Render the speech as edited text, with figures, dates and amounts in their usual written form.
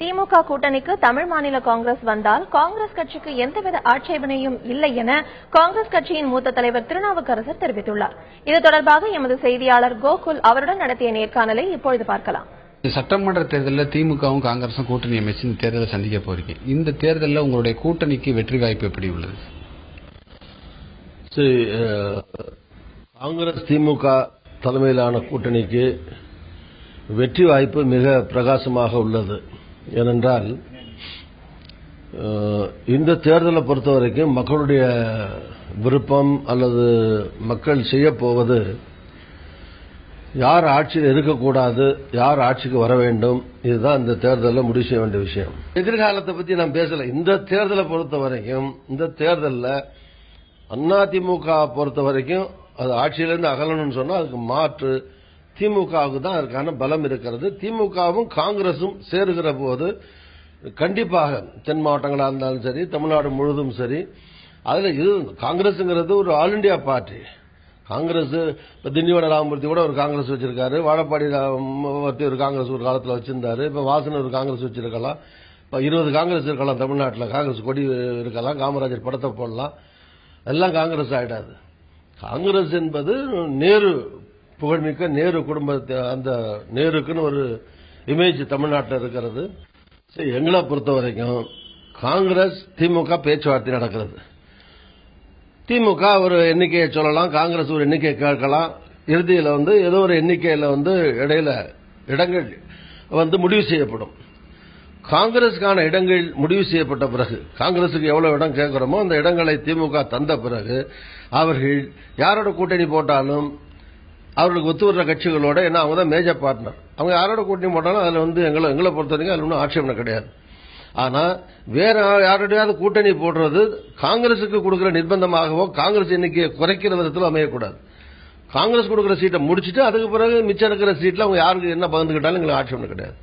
திமுக கூட்டணிக்கு தமிழ் மாநில காங்கிரஸ் வந்தால் காங்கிரஸ் கட்சிக்கு எந்தவித ஆட்சேபனையும் இல்லை என காங்கிரஸ் கட்சியின் மூத்த தலைவர் திருநாவுக்கரசர் தெரிவித்துள்ளார். இது தொடர்பாக எமது செய்தியாளர் கோகுல் அவருடன் நடத்திய நேர்காணலை இப்பொழுது பார்க்கலாம். சட்டமன்ற தேர்தலில் திமுகவும் காங்கிரசும் கூட்டணி அமைச்சு இந்த தேர்தலை சந்திக்க போறீங்க. இந்த தேர்தலில் உங்களுடைய கூட்டணிக்கு வெற்றி வாய்ப்பு எப்படி உள்ளது? காங்கிரஸ் திமுக தலைமையிலான கூட்டணிக்கு வெற்றி வாய்ப்பு மிக பிரகாசமாக உள்ளது. ஏனென்றால் இந்த தேர்தலை பொறுத்தவரைக்கும் மக்களுடைய விருப்பம் அல்லது மக்கள் செய்யப்போவது யார் ஆட்சியில் இருக்கக்கூடாது, யார் ஆட்சிக்கு வர வேண்டும், இதுதான் இந்த தேர்தலில் முடிவு செய்ய வேண்டிய விஷயம். எதிர்காலத்தை பற்றி நான் பேசல. இந்த தேர்தலை பொறுத்தவரைக்கும், இந்த தேர்தலில் அதிமுக பொறுத்த வரைக்கும் அது ஆட்சியிலிருந்து அகலணும்னு சொன்னா அதுக்கு மாற்று திமுகவுக்கு தான் அதற்கான பலம் இருக்கிறது. திமுகவும் காங்கிரசும் சேருகிற போது கண்டிப்பாக தென் மாவட்டங்களாக இருந்தாலும் சரி, தமிழ்நாடு முழுவதும் சரி, அதுல இது காங்கிரஸ்ங்கிறது ஒரு ஆல் இண்டியா பார்ட்டி. காங்கிரஸ் இப்ப திண்டிவன ராமமூர்த்தி கூட ஒரு காங்கிரஸ் வச்சிருக்காரு, வாழப்பாடி ஒரு காங்கிரஸ் ஒரு காலத்தில் வச்சிருந்தாரு, இப்ப வாசன் ஒரு காங்கிரஸ் வச்சிருக்கலாம், இப்ப 20 காங்கிரஸ் இருக்கலாம், தமிழ்நாட்டில் காங்கிரஸ் கொடி இருக்கலாம், காமராஜர் படத்தை போடலாம், எல்லாம் காங்கிரஸ் ஆயிடாது. காங்கிரஸ் என்பது நேரு புகழ்மிக்க நேரு குடும்பத்தை, அந்த நேருக்குன்னு ஒரு இமேஜ் தமிழ்நாட்டில் இருக்கிறது. எங்களை பொறுத்த வரைக்கும் காங்கிரஸ் திமுக பேச்சுவார்த்தை நடக்கிறது. திமுக ஒரு எண்ணிக்கையை சொல்லலாம், காங்கிரஸ் ஒரு எண்ணிக்கையை கேட்கலாம். இறுதியில் ஏதோ ஒரு எண்ணிக்கையில் இடையில இடங்கள் முடிவு செய்யப்படும். காங்கிரஸுக்கான இடங்கள் முடிவு செய்யப்பட்ட பிறகு, காங்கிரசுக்கு எவ்வளவு இடம் கேட்கிறோமோ அந்த இடங்களை திமுக தந்த பிறகு அவர்கள் யாரோட கூட்டணி போட்டாலும் அவர்களுக்கு ஒத்து வர்ற கட்சிகளோட, ஏன்னா அவங்க தான் மேஜர் பார்ட்னர், அவங்க யாரோட கூட்டணி போட்டாலும் அதுல எங்களை பொறுத்த வரைக்கும் அதுல ஒன்றும் ஆட்சேபனை கிடையாது. ஆனா வேற யாரோடையாவது கூட்டணி போடுறது காங்கிரசுக்கு கொடுக்கிற நிர்பந்தமாகவோ காங்கிரஸ் எண்ணிக்கையை குறைக்கிற விதத்தில் அமையக்கூடாது. காங்கிரஸ் கொடுக்கிற சீட்டை முடிச்சுட்டு அதுக்கு பிறகு மிச்சம் இருக்கிற சீட்ல அவங்க யாருக்கு என்ன பகிர்ந்துக்கிட்டாலும் எங்களுக்கு ஆட்சேபனை கிடையாது.